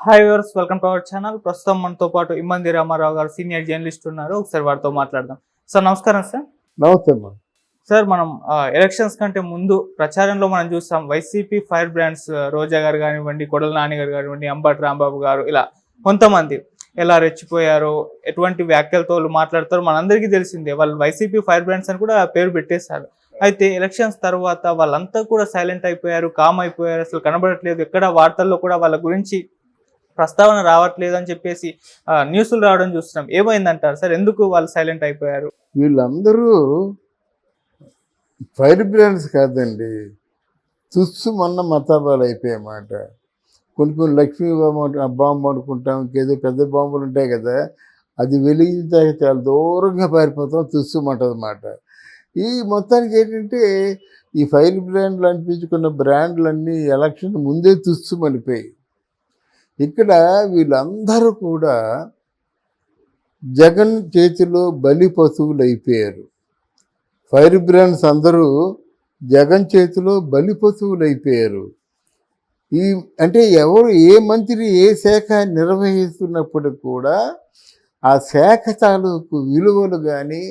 Hi viewers, welcome to our channel. ప్రస్తుతం మనతో పాటు ఇమ్మంది రామారావు గారు సీనియర్ జర్నలిస్ట్ ఉన్నారు. ఒకసారి వారితో మాట్లాడదాం. సార్ నమస్కారం సార్. నమస్తే అమ్మా. సార్ మనం ఎలక్షన్స్ కంటే ముందు ప్రచారంలో మనం చూస్తాం వైసీపీ ఫైర్ బ్రాండ్స్ రోజా గారు కానివ్వండి, కొడల నాని గారు కానివ్వండి, అంబటి రాంబాబు గారు, ఇలా కొంతమంది ఎలా రెచ్చిపోయారో, ఎటువంటి వ్యాఖ్యలతో మాట్లాడతారో మనందరికీ తెలిసిందే. వాళ్ళు వైసీపీ ఫైర్ బ్రాండ్స్ అని కూడా పేరు పెట్టేశారు. అయితే ఎలక్షన్స్ తర్వాత వాళ్ళంతా కూడా సైలెంట్ అయిపోయారు, కామ్ అయిపోయారు, అసలు కనబడట్లేదు, ఎక్కడ వార్తల్లో కూడా వాళ్ళ గురించి ప్రస్తావన రావట్లేదు అని చెప్పేసి న్యూస్లు రావడం చూస్తున్నాం. ఏమైందంటారు సార్? ఎందుకు వాళ్ళు సైలెంట్ అయిపోయారు? వీళ్ళందరూ ఫైర్ బ్రాండ్స్ కాదండి, తుస్సు మొన్న మతాబాలు అయిపోయామాట. కొన్ని లక్ష్మీ బాంబు అనుకుంటాం, ఇంకేదో పెద్ద బాంబులు ఉంటాయి కదా, అది వెలిగించాక చాలా దూరంగా పారిపోతాం, తుస్సు మంటదన్నమాట. ఈ మొత్తానికి ఏంటంటే ఈ ఫైర్ బ్రాండ్లు అనిపించుకున్న బ్రాండ్లన్నీ ఎలక్షన్ ముందే తుస్సు మనిపోయాయి. ఇక్కడ వీళ్ళందరూ కూడా జగన్ చేతిలో బలి పశువులు అయిపోయారు. ఫైర్ బ్రాండ్స్ అందరూ జగన్ చేతిలో బలి పశువులు అయిపోయారు. అంటే ఎవరు ఏ మంత్రి ఏ శాఖ నిర్వహిస్తున్నప్పుడు కూడా ఆ శాఖ తాలూకు విలువలు కానీ,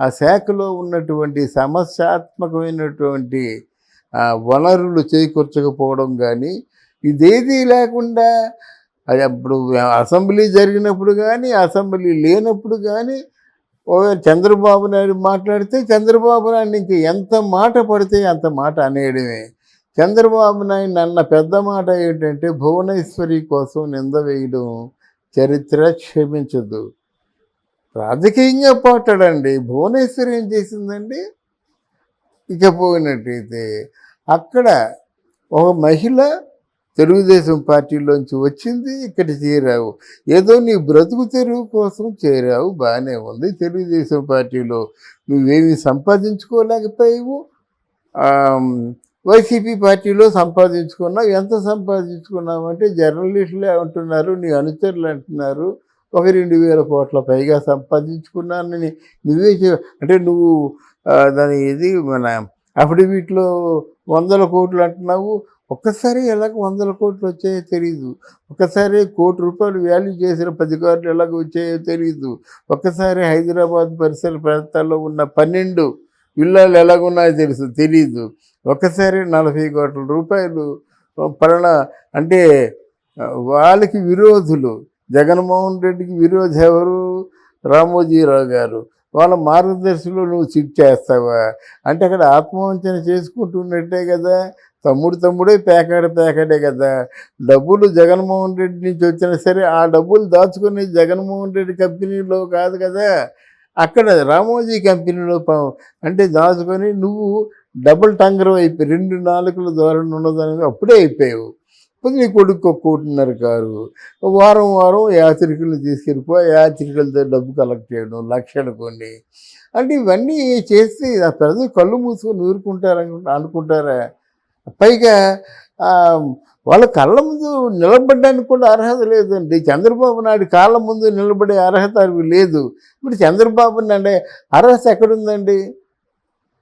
ఆ శాఖలో ఉన్నటువంటి సమస్యాత్మకమైనటువంటి వనరులు చేకూర్చకపోవడం కానీ, ఇదేదీ లేకుండా అది అప్పుడు అసెంబ్లీ జరిగినప్పుడు కానీ, అసెంబ్లీ లేనప్పుడు కానీ, చంద్రబాబు నాయుడు మాట్లాడితే చంద్రబాబు నాయుడు ఇంక ఎంత మాట పడితే అంత మాట అనేయడమే. చంద్రబాబు నాయుడు అన్న పెద్ద మాట ఏంటంటే భువనేశ్వరి కోసం నింద వేయడం చరిత్ర క్షమించదు. రాజకీయంగా పోటాడండి. భువనేశ్వరి ఏం చేసిందండి? ఇకపోయినట్టయితే అక్కడ ఒక మహిళ తెలుగుదేశం పార్టీలోంచి వచ్చింది, ఇక్కడ చేరావు, ఏదో నీ బ్రతుకు తెరువు కోసం చేరావు, బాగానే ఉంది. తెలుగుదేశం పార్టీలో నువ్వేమీ సంపాదించుకోలేకపోయావు, వైసీపీ పార్టీలో సంపాదించుకున్నావు. ఎంత సంపాదించుకున్నావు అంటే జర్నలిస్టులే అంటున్నారు, నీ అనుచరులు అంటున్నారు, 1-2 కోట్ల పైగా సంపాదించుకున్నానని నువ్వే అంటే నువ్వు దాని ఇది మన అఫిడవిట్లో 100 కోట్లు అంటున్నావు. ఒక్కసారి ఎలాగ 100 కోట్లు వచ్చాయో తెలియదు. ఒక్కసారి ₹1,00,00,000 వాల్యూ చేసిన 10 కార్లు ఎలాగ వచ్చాయో తెలియదు. ఒక్కసారి హైదరాబాద్ పరిసర ప్రాంతాల్లో ఉన్న 12 విల్లాలు ఎలాగున్నాయో తెలీదు. ఒక్కసారి ₹40 కోట్ల పలానా అంటే వాళ్ళకి విరోధులు. జగన్మోహన్ రెడ్డికి విరోధి ఎవరు? రామోజీరావు గారు. వాళ్ళ మార్గదర్శిలో నువ్వు సిట్ చేస్తావా? అంటే అక్కడ ఆత్మవంచన చేసుకుంటున్నట్టే కదా. తమ్ముడే పేకాడే కదా. డబ్బులు జగన్మోహన్ రెడ్డి నుంచి వచ్చినా సరే ఆ డబ్బులు దాచుకునే జగన్మోహన్ రెడ్డి కంపెనీలో కాదు కదా, అక్కడ రామోజీ కంపెనీలో అంటే దాచుకొని నువ్వు డబుల్ టంగర్ అయిపోయి 2 నాలుకల ధోరణి ఉన్నదానికి అప్పుడే అయిపోయావు. ఇప్పుడు నీ కొడుకు 1.5 కారు, వారం యాత్రికులను తీసుకెళ్ళిపోయి యాత్రికులతో డబ్బు కలెక్ట్ చేయడం, లక్షలు కొన్ని. అంటే ఇవన్నీ చేస్తే ఆ ప్రజలు కళ్ళు మూసుకొని అనుకుంటారా? పైగా వాళ్ళ కళ్ళ ముందు నిలబడడానికి కూడా అర్హత లేదండి. చంద్రబాబు నాయుడు కాళ్ళ ముందు నిలబడే అర్హత లేదు. ఇప్పుడు చంద్రబాబు నాయుడు అర్హత ఎక్కడుందండి?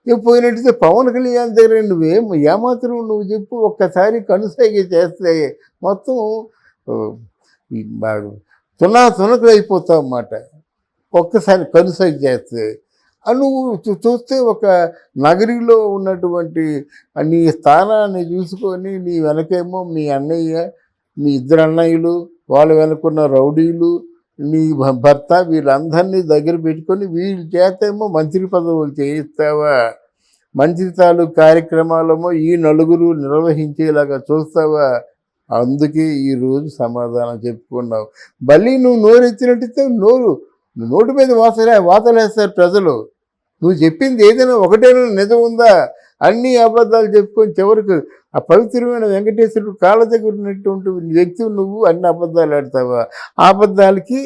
పోయినట్టయితే పవన్ కళ్యాణ్ దగ్గర ఏమాత్రం నువ్వు చెప్పు, ఒక్కసారి కనుసైగ చేస్తే మొత్తం తునకలు అయిపోతావు అన్నమాట. ఒక్కసారి కనుసైగ చేస్తే నువ్వు చూస్తే ఒక నగరిలో ఉన్నటువంటి నీ స్థానాన్ని చూసుకొని నీ వెనకేమో మీ అన్నయ్య, మీ 2 అన్నయ్యలు, వాళ్ళ వెనుకున్న రౌడీలు, నీ భర్త, వీళ్ళందరినీ దగ్గర పెట్టుకొని వీళ్ళ చేతేమో మంత్రి పదవులు చేయిస్తావా? మంత్రి తాలూకు కార్యక్రమాలేమో ఈ నలుగురు నిర్వహించేలాగా చూస్తావా? అందుకే ఈరోజు సమాధానం చెప్పుకున్నావు. మళ్ళీ నువ్వు నోరెత్తినట్టయితే నోటి మీద వాతలేస్తారు ప్రజలు. నువ్వు చెప్పింది ఏదైనా ఒకటైనా నిజం ఉందా? అన్ని అబద్ధాలు చెప్పుకొని చివరికి ఆ పవిత్రమైన వెంకటేశ్వరుడు కాళ్ళ దగ్గర ఉన్నటువంటి వ్యక్తి నువ్వు అన్ని అబద్ధాలు ఆడతావా? ఆ అబద్ధాలకి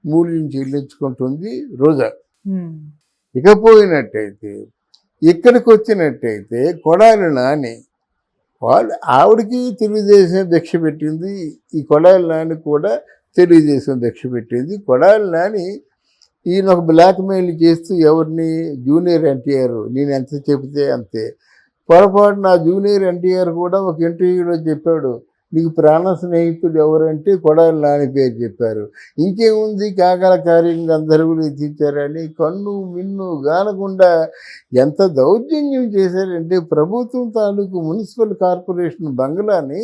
మూల్యం చెల్లించుకుంటుంది రోజా. ఇకపోయినట్టయితే ఇక్కడికి వచ్చినట్టయితే కొడాలి నాని ఆవిడకి తెలుగుదేశం భిక్ష పెట్టింది, ఈ కొడాలి నాని కూడా తెలుగుదేశం భిక్ష పెట్టింది. కొడాలి నాని ఈయన ఒక బ్లాక్మెయిల్ చేస్తూ ఎవరిని? జూనియర్ ఎన్టీఆర్. నేను ఎంత చెబితే అంతే. పొరపాటు నా జూనియర్ ఎన్టీఆర్ కూడా ఒక ఇంటర్వ్యూలో చెప్పాడు, నీకు ప్రాణ స్నేహితుడు ఎవరంటే కొడాలి నాని పేరు చెప్పారు. ఇంకేముంది కాకల కార్యంగా అందరూ తీర్చారని కన్ను మిన్ను గానకుండా ఎంత దౌర్జన్యం చేశారంటే ప్రభుత్వం తాలూకు మున్సిపల్ కార్పొరేషన్ బంగ్లాని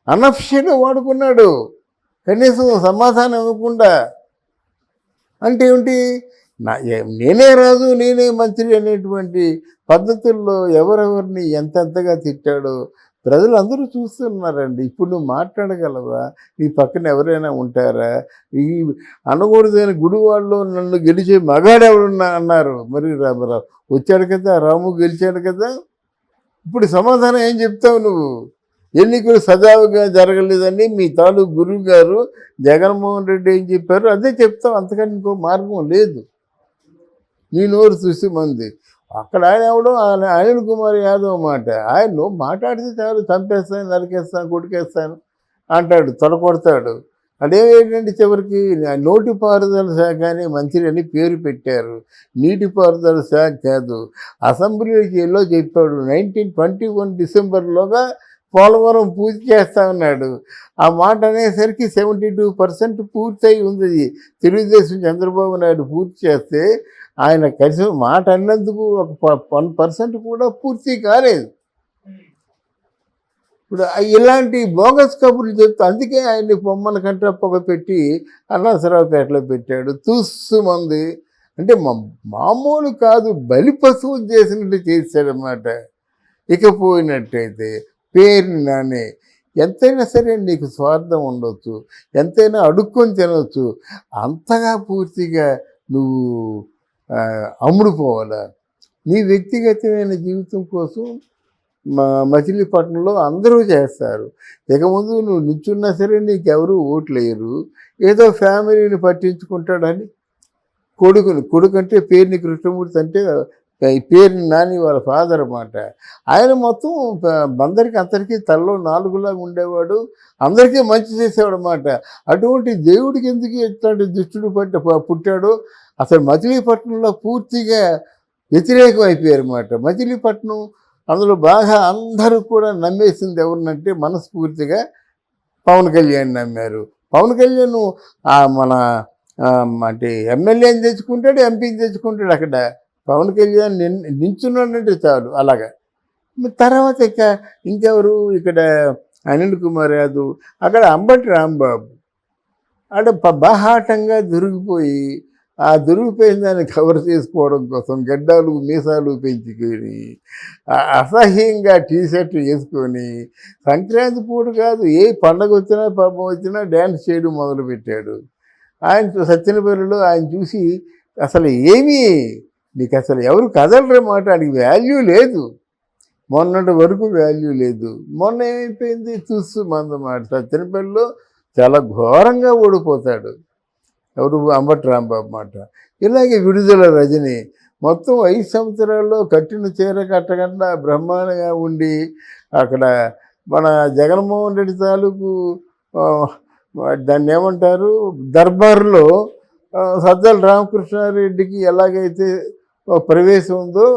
అనఫిషియల్గా వాడుకున్నాడు, కనీసం సమాధానం ఇవ్వకుండా. అంటే ఏమిటి, నేనే రాజు నేనే మంత్రి అనేటువంటి పద్ధతుల్లో ఎవరెవరిని ఎంతెంతగా తిట్టాడో ప్రజలందరూ చూస్తున్నారండి. ఇప్పుడు నువ్వు మాట్లాడగలవా? నీ పక్కన ఎవరైనా ఉంటారా? ఈ అనకూడదని గుడివాడలో నన్ను గెలిచే మగాడెవడున్నా అన్నారు. మరి రామారావు వచ్చాడు కదా, రాము గెలిచాడు కదా. ఇప్పుడు సమాధానం ఏం చెప్తావు నువ్వు? ఎన్నికలు సజావుగా జరగలేదని మీ తాలూకు గురువు గారు జగన్మోహన్ రెడ్డి ఏం చెప్పారు అదే చెప్తావు, అంతకని ఇంకో మార్గం లేదు. నీ నోరు చూసి మంది అక్కడ ఆయన ఎవడో అనిల్ కుమార్ యాదవ్ మాట, ఆయన నువ్వు మాట్లాడితే చాలు చంపేస్తాను, నరికేస్తాను, కొట్టుకేస్తాను అంటాడు, తొడకొడతాడు. అదేంటంటే చివరికి నోటిపారుదల శాఖ అని మంత్రి అని పేరు పెట్టారు. నీటిపారుదల శాఖ కాదు. అసెంబ్లీకి ఎల్లో చెప్పాడు 1921 డిసెంబర్లోగా పోలవరం పూర్తి చేస్తా ఉన్నాడు. ఆ మాట అనేసరికి 72% పూర్తయి ఉంది. తెలుగుదేశం చంద్రబాబు నాయుడు పూర్తి చేస్తే ఆయన కలిసి మాట అన్నందుకు ఒక 1% కూడా పూర్తి కాలేదు. ఇప్పుడు ఇలాంటి బోగస్ కబుర్లు చెప్తే అందుకే ఆయన్ని పొమ్మల కంటే పొగ పెట్టి అన్నాసరావుపేటలో పెట్టాడు. మంది అంటే మామూలు కాదు, బలి పశువు చేసినట్టు చేశాడనమాట. ఇకపోయినట్టయితే పేరు నానే ఎంతైనా సరే నీకు స్వార్థం ఉండొచ్చు, ఎంతైనా అడుక్కొని తినవచ్చు, అంతగా పూర్తిగా నువ్వు అమ్ముడుపోవాలా? నీ వ్యక్తిగతమైన జీవితం కోసం మచిలీపట్నంలో అందరూ చేస్తారు. ఇక ముందు నువ్వు నిల్చున్నా సరే నీకెవరు ఓట్లేయరు. ఏదో ఫ్యామిలీని పట్టించుకుంటాడని కొడుకు అంటే పేరుని కృష్ణమూర్తి అంటే పేరుని నాని వాళ్ళ ఫాదర్ అన్నమాట. ఆయన మొత్తం అందరికీ అందరికీ తలలో నాలుగులాగా ఉండేవాడు, అందరికీ మంచి చేసేవాడు అన్నమాట. అటువంటి దేవుడికి ఎందుకు ఇట్లాంటి దుష్టుడు పుట్టాడో అసలు మచిలీపట్నంలో పూర్తిగా వ్యతిరేకం అయిపోయారు అన్నమాట. మచిలీపట్నం అందులో బాగా అందరూ కూడా నమ్మేసింది ఎవరినంటే మనస్ఫూర్తిగా పవన్ కళ్యాణ్ నమ్మారు. పవన్ కళ్యాణ్ మన అంటే ఎమ్మెల్యేని తెచ్చుకుంటాడు, ఎంపీని తెచ్చుకుంటాడు. అక్కడ పవన్ కళ్యాణ్ నించున్నాడంటే చాలు అలాగా. తర్వాత ఇంకెవరు ఇక్కడ అనిల్ కుమార్ యాదవ్, అక్కడ అంబటి రాంబాబు అక్కడ బాహాటంగా దొరికిపోయి ఆ దొరికిపోయిన దాన్ని కవర్ చేసుకోవడం కోసం గడ్డాలు మీసాలు పెంచుకొని అసహ్యంగా టీషర్ట్ వేసుకొని సంక్రాంతి పూట కాదు ఏ పండగ వచ్చినా పాపం వచ్చినా డ్యాన్స్ చేయడం మొదలుపెట్టాడు. ఆయన సత్యనపల్లిలో ఆయన చూసి అసలు ఏమీ నీకు అసలు ఎవరు కదలరే మాట, ఆయనకి వాల్యూ లేదు. మొన్నటి వరకు వాల్యూ లేదు. మొన్న ఏమైపోయింది మందమాట. సత్యనపల్లిలో చాలా ఘోరంగా ఓడిపోతాడు. ఎవరు? అంబటి రాంబాబు మాట. ఇలాగే విడుదల రజని మొత్తం 5 సంవత్సరాల్లో కట్టిన చీర కట్టకుండా బ్రహ్మాండంగా ఉండి అక్కడ మన జగన్మోహన్ రెడ్డి తాలూకు దాన్ని ఏమంటారు దర్బార్లో సజ్జల రామకృష్ణారెడ్డికి ఎలాగైతే ప్రవేశం ఉందో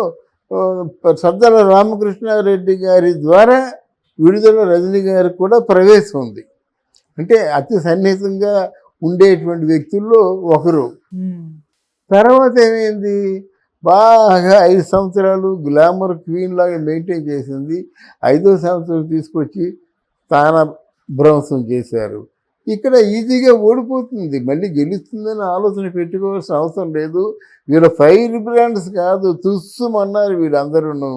సజ్జల రామకృష్ణారెడ్డి గారి ద్వారా విడుదల రజని గారికి కూడా ప్రవేశం ఉంది. అంటే అతి సన్నిహితంగా ఉండేటువంటి వ్యక్తుల్లో ఒకరు. తర్వాత ఏమైంది, బాగా 5 సంవత్సరాలు గ్లామర్ క్వీన్ లాగా మెయింటైన్ చేసింది. 5వ సంవత్సరం తీసుకొచ్చి స్థానభ్రంశం చేశారు. ఇక్కడ ఈజీగా ఓడిపోతుంది, మళ్ళీ గెలుస్తుందని ఆలోచన పెట్టుకోవాల్సిన అవసరం లేదు. వీళ్ళ ఫైర్ బ్రాండ్స్ కాదు, తుస్సుమన్నారు వీళ్ళందరూ,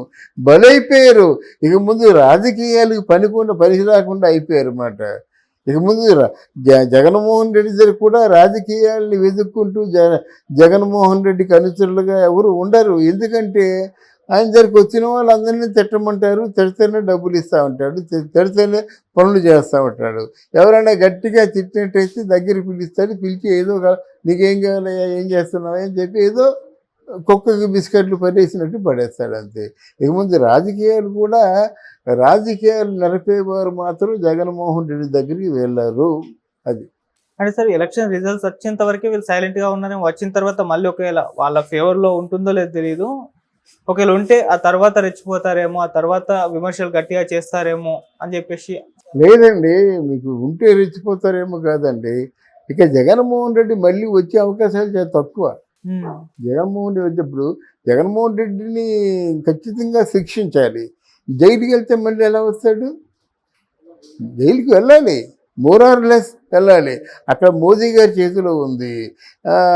బలైపోయారు. ఇక ముందు రాజకీయాలకు పనికి రాకుండా అయిపోయారు అన్నమాట. ఇక ముందు జగన్మోహన్ రెడ్డి దగ్గర కూడా రాజకీయాల్ని వెతుక్కుంటూ జగన్మోహన్ రెడ్డికి అనుచరులుగా ఎవరు ఉండరు. ఎందుకంటే ఆయన దగ్గరికి వచ్చిన వాళ్ళందరినీ తిట్టమంటారు, తిడితేనే డబ్బులు ఇస్తూ ఉంటాడు, తిడితేనే పనులు చేస్తూ ఉంటాడు. ఎవరైనా గట్టిగా తిట్టినట్టయితే దగ్గరికి పిలుస్తాడు, పిలిచి ఏదో నీకేం కావాలయ్యా, ఏం చేస్తున్నావా అని చెప్పి ఏదో కుక్కకి బిస్కెట్లు పడేసినట్టు పడేస్తాడు అంతే. ఇక ముందు రాజకీయాలు నడిపేవారు మాత్రం జగన్మోహన్ రెడ్డి దగ్గరికి వెళ్ళారు. అది అంటే సార్ ఎలక్షన్ రిజల్ట్స్ వచ్చేంత వరకే వీళ్ళు సైలెంట్గా ఉన్నారేమో, వచ్చిన తర్వాత మళ్ళీ ఒకవేళ వాళ్ళ ఫేవర్లో ఉంటుందో లేదో తెలియదు, ఒకవేళ ఉంటే ఆ తర్వాత రెచ్చిపోతారేమో, ఆ తర్వాత విమర్శలు గట్టిగా చేస్తారేమో అని చెప్పేసి లేదండి, మీకు ఉంటే రెచ్చిపోతారేమో కాదండి. ఇక జగన్మోహన్ రెడ్డి మళ్ళీ వచ్చే అవకాశాలు చాలా తక్కువ. ఉమ్, జగన్మోహన్ రెడ్డి వచ్చేప్పుడు జగన్మోహన్ రెడ్డిని ఖచ్చితంగా శిక్షించాలి. జైలుకి వెళ్తే మళ్ళీ ఎలా వస్తాడు? జైలుకి వెళ్ళాలి, మోరార్లెస్ వెళ్ళాలి. అక్కడ మోదీ గారి చేతిలో ఉంది,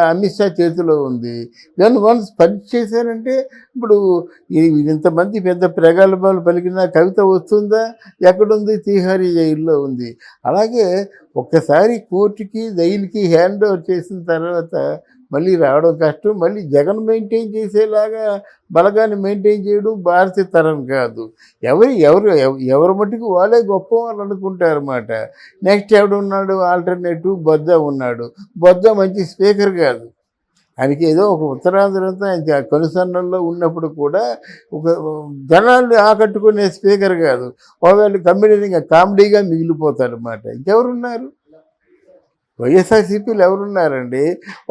అమిత్ షా చేతిలో ఉంది. దాన్ని వన్స్ పని చేశారంటే ఇప్పుడు ఇంతమంది పెద్ద ప్రగల్భాలు పలికిన కవిత వస్తుందా? ఎక్కడుంది? తీహారీ జైల్లో ఉంది. అలాగే ఒక్కసారి కోర్టుకి జైలుకి హ్యాండ్ ఓవర్ చేసిన తర్వాత మళ్ళీ రావడం కష్టం. మళ్ళీ జగన్ మెయింటైన్ చేసేలాగా బలగాన్ని మెయింటైన్ చేయడం భారతీయ తరం కాదు. ఎవరు మట్టుకు వాళ్ళే గొప్ప వాళ్ళు అనుకుంటారన్నమాట. Next ఎవడున్నాడు alternative? బొజ్జ ఉన్నాడు. బొజ్జ మంచి స్పీకర్ కాదు. ఆయనకి ఏదో ఒక ఉత్తరాంధ్రంతా ఆయన కనుసన్నల్లో ఉన్నప్పుడు కూడా ఒక జనాల్ని ఆకట్టుకునే స్పీకర్ కాదు. ఒకవేళ కామెడీగా మిగిలిపోతాడు అన్నమాట. ఇంకెవరున్నారు? వైఎస్ఆర్సీపీలు ఎవరున్నారండి?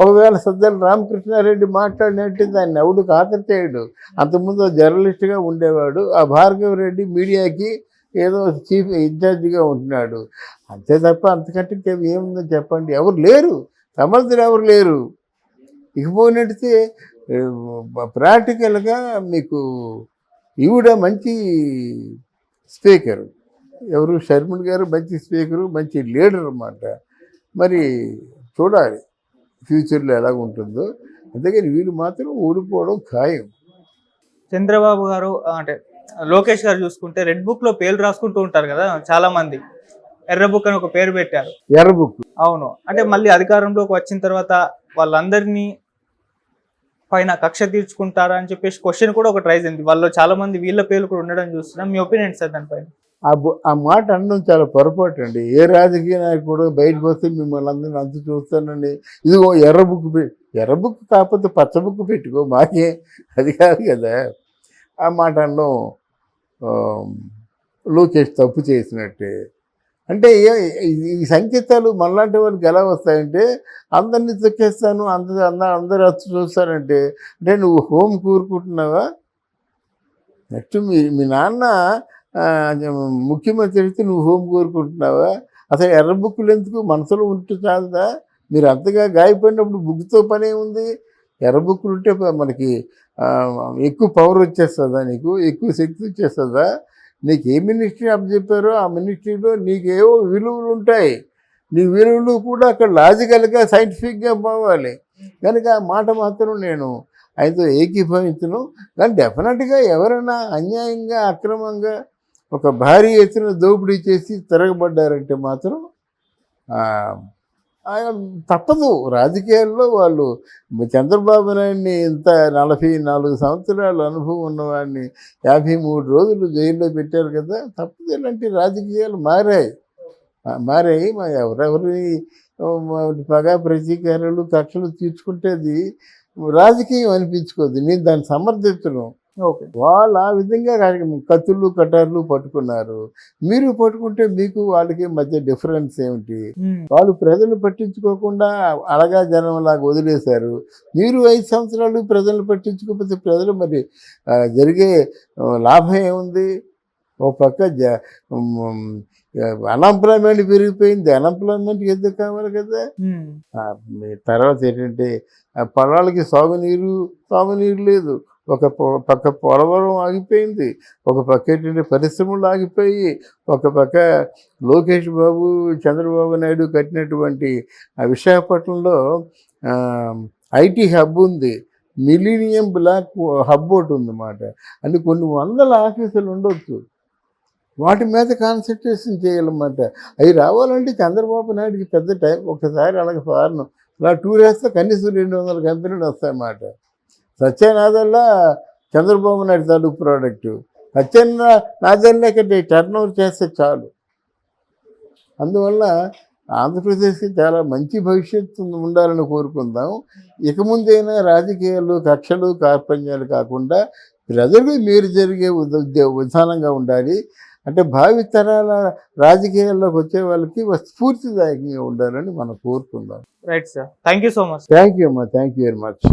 ఒకవేళ సజ్జల రామకృష్ణారెడ్డి మాట్లాడినట్టు దాన్ని ఎవడు ఖాతరు చేయడు. అంతకుముందు జర్నలిస్ట్గా ఉండేవాడు. ఆ భార్గవ రెడ్డి మీడియాకి ఏదో చీఫ్ ఇన్ఛార్జిగా ఉంటున్నాడు. అంతే తప్ప అంతకంటే ఏముందో చెప్పండి? ఎవరు లేరు, సమర్థులు ఎవరు లేరు. ఇకపోయినట్టే ప్రాక్టికల్గా మీకు ఈవిడ మంచి స్పీకరు, ఎవరు? షర్మిల గారు మంచి స్పీకరు, మంచి లీడర్ అన్నమాట. మరి చూడాలి ఫ్యూచర్లో ఎలా ఉంటుందో. అందుకని వీళ్ళు మాత్రం ఓడిపోవడం ఖాయం. చంద్రబాబు గారు అంటే లోకేష్ గారు చూసుకుంటే రెడ్ బుక్ లో పేర్లు రాసుకుంటూ ఉంటారు కదా చాలా మంది. ఎర్ర బుక్ అని ఒక పేరు పెట్టారు. ఎర్ర బుక్. అవును, అంటే మళ్ళీ అధికారంలోకి వచ్చిన తర్వాత వాళ్ళందరినీ పైన కక్ష తీర్చుకుంటారా అని చెప్పేసి క్వశ్చన్ కూడా ఒకటి రైజ్ అయింది. వాళ్ళు చాలా మంది వీళ్ళ పేర్లు కూడా ఉండడం చూస్తున్నాం. మీ ఒపీనియన్ సార్ దానిపైన? ఆ మాట అనడం చాలా పొరపాటు అండి. ఏ రాజకీయ నాయకుడు బయటకు వస్తే మిమ్మల్ని అందరినీ అంత చూస్తానండి, ఇదిగో ఎర్ర బుక్ కాకపోతే పచ్చ బుక్ పెట్టుకో మాకే, అది కాదు కదా. ఆ మాట అనడం లోకేష్ తప్పు చేసినట్టే. అంటే ఈ సంకేతాలు మనలాంటి వాళ్ళకి ఎలా వస్తాయంటే, అందరినీ తొక్కేస్తాను, అందరూ వచ్చి చూస్తారంటే, అంటే నువ్వు హోమ్ కూరుకుంటున్నావా? నెక్స్ట్ మీ నాన్న ముఖ్యమంత్రి అయితే నువ్వు హోమ్ కోరుకుంటున్నావా? అసలు ఎర్ర బుక్కులు ఎందుకు? మనసులో ఉంటే చాలదా? మీరు అంతగా గాయపడినప్పుడు బుక్తో పనే ఉంది. ఎర్ర బుక్కులు ఉంటే మనకి ఎక్కువ పవర్ వచ్చేస్తుందా? నీకు ఎక్కువ శక్తి వచ్చేస్తుందా? నీకు ఏ మినిస్ట్రీ అప్పచెప్పారో ఆ మినిస్ట్రీలో నీకేవో విలువలు ఉంటాయి. నీ విలువలు కూడా అక్కడ లాజికల్గా సైంటిఫిక్గా పోవాలి. కనుక ఆ మాట మాత్రం నేను ఆయనతో ఏకీభవించను. కానీ డెఫినెట్గా ఎవరైనా అన్యాయంగా అక్రమంగా ఒక భారీ ఎత్తున దోపిడీ చేసి తిరగబడ్డారంటే మాత్రం తప్పదు. రాజకీయాల్లో వాళ్ళు చంద్రబాబు నాయుడిని ఇంత 44 సంవత్సరాల అనుభవం ఉన్నవాడిని 53 రోజులు జైల్లో పెట్టారు కదా. తప్పదు, ఇలాంటి రాజకీయాలు మారాయి. ఎవరెవరి పగా ప్రతీకారాలు కక్షలు తీర్చుకుంటేది రాజకీయం అనిపించుకోదు. నేను దాన్ని సమర్థించను. వాళ్ళు ఆ విధంగా కత్తులు కటార్లు పట్టుకున్నారు. మీరు పట్టుకుంటే మీకు వాళ్ళకి మధ్య డిఫరెన్స్ ఏమిటి? వాళ్ళు ప్రజలు పట్టించుకోకుండా అలగా జనంలాగా వదిలేశారు. మీరు 5 సంవత్సరాలు ప్రజలు పట్టించుకోకపోతే ప్రజలు మరి జరిగే లాభం ఏముంది? ఒక పక్క అన్ఎంప్లాయ్మెంట్ పెరిగిపోయింది. అన్ఎంప్లాయ్మెంట్కి ఎందుకు కావాలి కదా. తర్వాత ఏంటంటే పొలాలకి సాగునీరు లేదు. ఒక పక్క పోలవరం ఆగిపోయింది, ఒక పక్క ఏంటంటే పరిశ్రమలు ఆగిపోయి, ఒక పక్క లోకేష్ బాబు చంద్రబాబు నాయుడు కట్టినటువంటి విశాఖపట్నంలో ఐటీ హబ్ ఉంది, మిలీనియం బ్లాక్ హబ్ ఒకటి ఉందన్నమాట. అంటే కొన్ని వందల ఆఫీసులు ఉండొచ్చు. వాటి మీద కాన్సన్ట్రేషన్ చేయాలన్నమాట. అవి రావాలంటే చంద్రబాబు నాయుడుకి పెద్ద టైం. ఒకసారి అలాగే ఫారెన్ అలా టూర్ వేస్తే కనీసం 200 కంపెనీలు వస్తాయన్నమాట. సత్యనాథల్లా చంద్రబాబు నాయుడు తాలూకు ప్రోడక్టు. సత్యనాథల్లా ఇక్కడ టర్న్ ఓవర్ చేస్తే చాలు. అందువల్ల ఆంధ్రప్రదేశ్కి చాలా మంచి భవిష్యత్తు ఉండాలని కోరుకుందాం. ఇక ముందైనా రాజకీయాలు కక్షలు కార్పణ్యాలు కాకుండా ప్రజలు మీరు జరిగే విధానంగా ఉండాలి. అంటే భావితరాల రాజకీయాల్లోకి వచ్చే వాళ్ళకి స్ఫూర్తిదాయకంగా ఉండాలని మనం కోరుకుందాం. Right sir, thank you so much. Thank you అమ్మా, థ్యాంక్ యూ వెరీ మచ్.